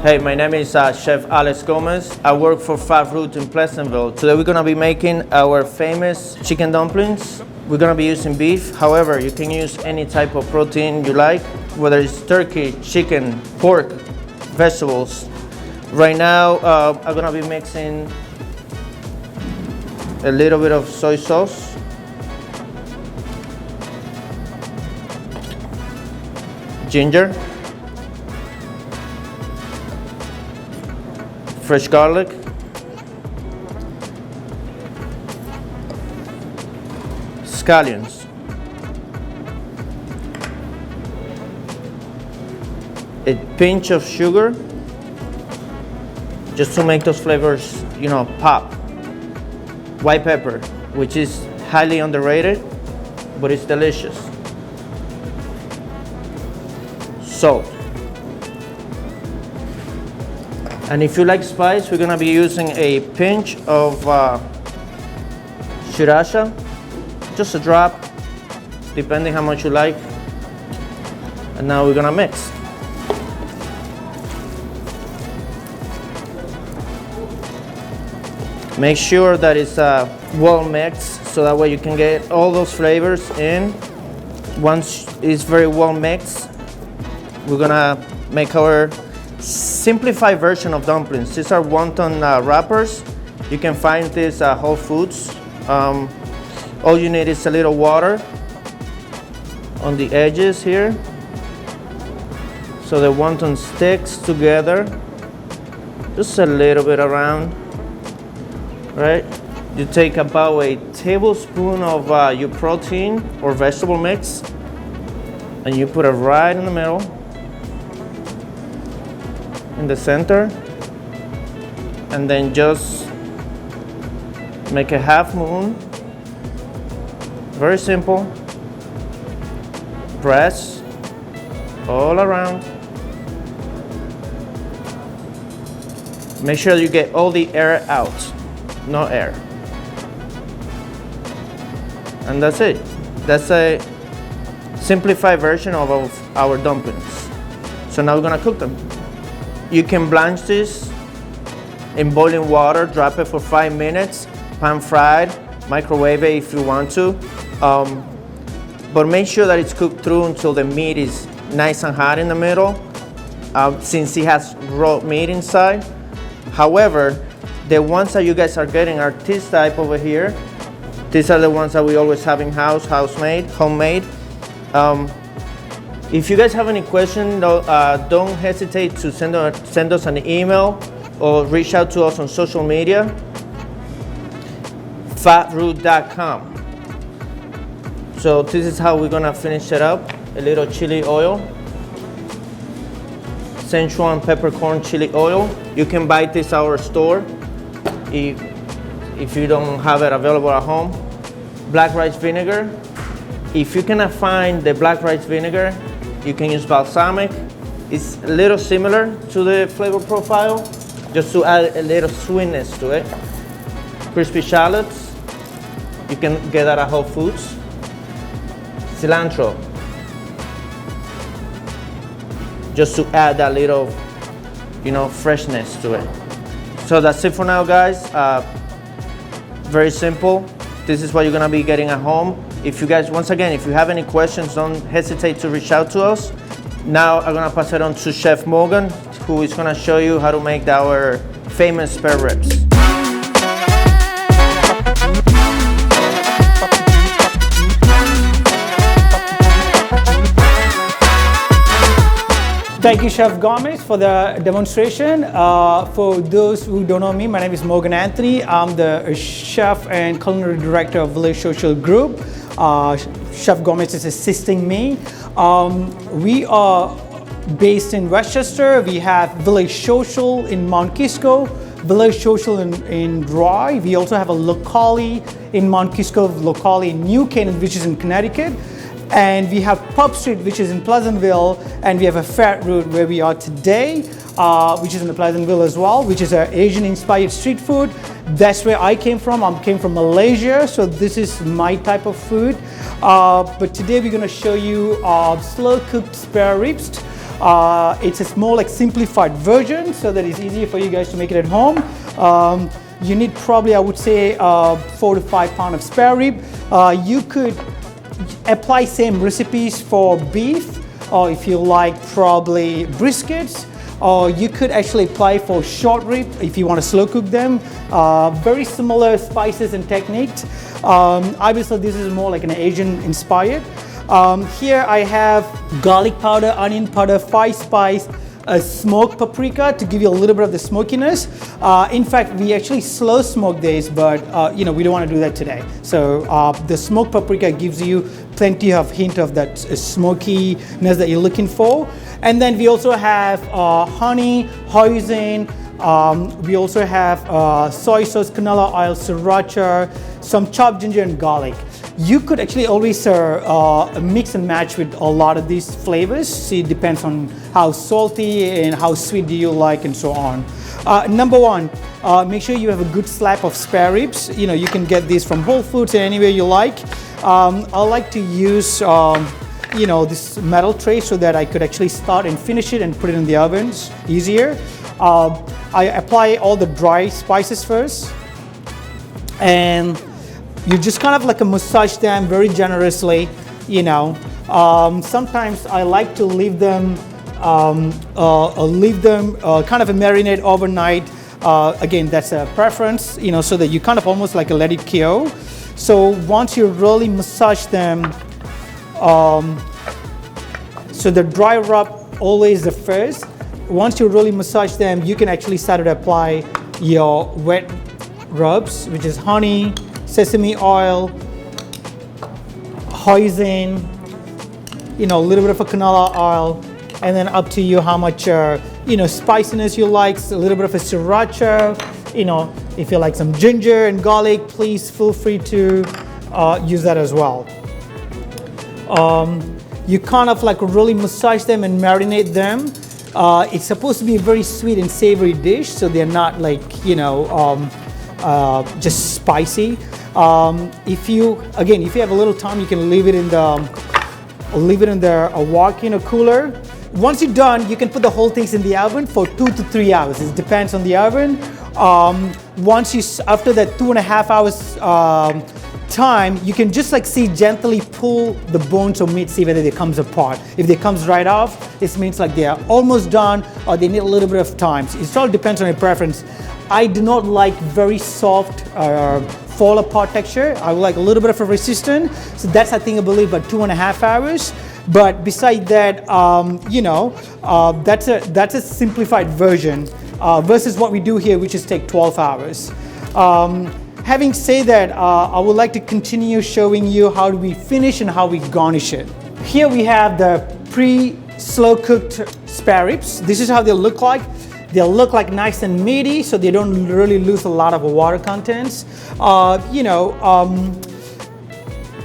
Hey, my name is Chef Alex Gomez. I work for Fatt Root in Pleasantville. Today we're gonna be making our famous chicken dumplings. We're gonna be using beef. However, you can use any type of protein you like, whether it's turkey, chicken, pork, vegetables. Right now, I'm gonna be mixing a little bit of soy sauce, ginger, fresh garlic, scallions, a pinch of sugar, just to make those flavors, pop. White pepper, which is highly underrated, but it's delicious. Salt. And if you like spice, we're gonna be using a pinch of sriracha, just a drop, depending how much you like. And now we're gonna mix. Make sure that it's well mixed, so that way you can get all those flavors in. Once it's very well mixed, we're gonna make our simplified version of dumplings. These are wonton wrappers. You can find this at Whole Foods. All you need is a little water on the edges here, so the wonton sticks together. Just a little bit around. Right? You take about a tablespoon of your protein or vegetable mix, and you put it right in the middle, in the center, and then just make a half moon. Very simple. Press all around. Make sure you get all the air out. No air. And that's it. That's a simplified version of our dumplings. So now we're gonna cook them. You can blanch this in boiling water, drop it for 5 minutes, pan fried, microwave it if you want to. But make sure that it's cooked through until the meat is nice and hot in the middle, since it has raw meat inside. However, the ones that you guys are getting are this type over here. These are the ones that we always have in house, homemade. If you guys have any questions, don't hesitate to send us an email or reach out to us on social media. fattroot.com. So this is how we're gonna finish it up. A little chili oil. Szechuan peppercorn chili oil. You can buy this at our store if you don't have it available at home. Black rice vinegar. If you cannot find the black rice vinegar, you can use balsamic. It's a little similar to the flavor profile, just to add a little sweetness to it. Crispy shallots. You can get that at Whole Foods. Cilantro. Just to add that little, freshness to it. So that's it for now, guys. Very simple. This is what you're gonna be getting at home. If you guys, once again, if you have any questions, don't hesitate to reach out to us. Now I'm gonna pass it on to Chef Morgan, who is gonna show you how to make our famous spare ribs. Thank you, Chef Gomez, for the demonstration. For those who don't know me, my name is Morgan Anthony. I'm the chef and culinary director of Village Social Group. Chef Gomez is assisting me. We are based in Westchester. We have Village Social in Mount Kisco, Village Social in Roy. We also have a locale in Mount Kisco, locale in New Canaan, which is in Connecticut. And we have Pub Street, which is in Pleasantville, and we have a Fatt Root where we are today, which is in the Pleasantville as well, which is an Asian-inspired street food. That's where I came from. I came from Malaysia, so this is my type of food. But today we're going to show you slow-cooked spare ribs. It's a small, like simplified version, so that it's easier for you guys to make it at home. You need probably, I would say, 4 to 5 pounds of spare rib. You could apply same recipes for beef, or if you like, probably briskets. Or you could actually apply for short rib if you want to slow cook them. Very similar spices and techniques. Obviously, this is more like an Asian inspired. Here I have garlic powder, onion powder, 5 spice, a smoked paprika to give you a little bit of the smokiness. In fact, we actually slow smoke this, but we don't want to do that today. So the smoked paprika gives you plenty of hint of that smokiness that you're looking for. And then we also have honey, hoisin. We also have soy sauce, canola oil, sriracha, some chopped ginger and garlic. You could actually always mix and match with a lot of these flavors. See, it depends on how salty and how sweet do you like and so on. Number one, make sure you have a good slab of spare ribs. You can get these from Whole Foods or anywhere you like. I like to use this metal tray so that I could actually start and finish it and put it in the ovens easier. I apply all the dry spices first, and you just kind of like a massage them very generously. Sometimes I like to leave them kind of a marinate overnight. Again, that's a preference, so that you kind of almost like let it cure. So once you really massage them, so the dry rub always the first. Once you really massage them, you can actually start to apply your wet rubs, which is honey, sesame oil, hoisin, a little bit of a canola oil, and then up to you how much spiciness you like. A little bit of a sriracha. If you like some ginger and garlic, please feel free to use that as well. You kind of like really massage them and marinate them. It's supposed to be a very sweet and savory dish, so they're not like just spicy. If you have a little time, you can leave it in the walk-in or cooler. Once you're done, you can put the whole things in the oven for 2 to 3 hours. It depends on the oven. After that 2.5 hours time, you can just gently pull the bones of meat, see whether they comes apart. If they comes right off, this means like they are almost done, or they need a little bit of time. It all depends on your preference. I do not like very soft fall apart texture. I would like a little bit of a resistance. So that's, I think, I believe about 2.5 hours. But beside that, that's a simplified version versus what we do here, which is take 12 hours. Having said that, I would like to continue showing you how do we finish and how we garnish it. Here we have the pre-slow cooked spare ribs. This is how they look like. They'll look like nice and meaty, so they don't really lose a lot of water contents.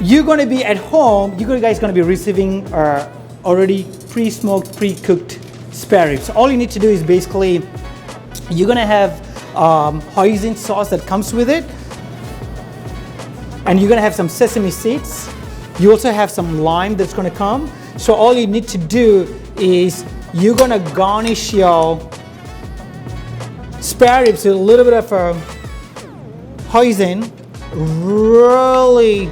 You're going to be at home, you guys going to be receiving already pre-smoked, pre-cooked spare ribs. All you need to do is basically, you're going to have hoisin sauce that comes with it, and you're going to have some sesame seeds. You also have some lime that's going to come. So all you need to do is you're going to garnish your spare ribs with a little bit of hoisin, really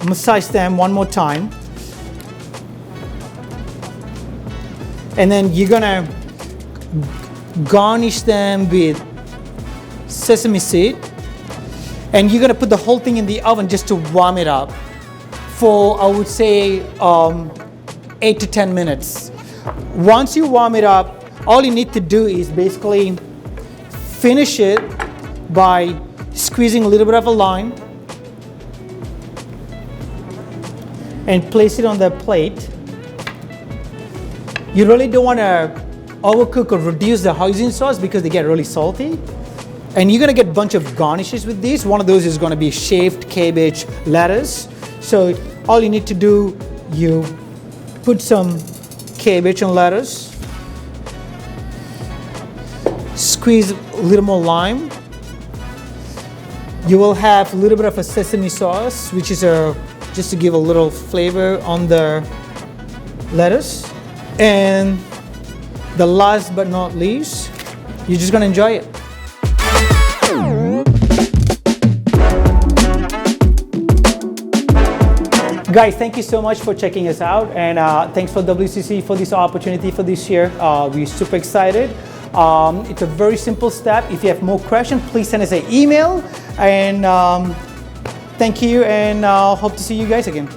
massage them one more time, and then you're gonna garnish them with sesame seed, and you're gonna put the whole thing in the oven just to warm it up for, I would say, 8 to 10 minutes. Once you warm it up, all you need to do is basically finish it by squeezing a little bit of a lime and place it on the plate. You really don't want to overcook or reduce the hoisin sauce because they get really salty. And you're going to get a bunch of garnishes with these. One of those is going to be shaved cabbage, lettuce. So all you need to do, you put some cabbage and lettuce, squeeze a little more lime. You will have a little bit of a sesame sauce, which is just to give a little flavor on the lettuce. And the last but not least, you're just gonna enjoy it. Guys, thank you so much for checking us out, and thanks for WCC for this opportunity for this year. We're super excited. It's a very simple step. If you have more questions, please send us an email, and thank you, and hope to see you guys again.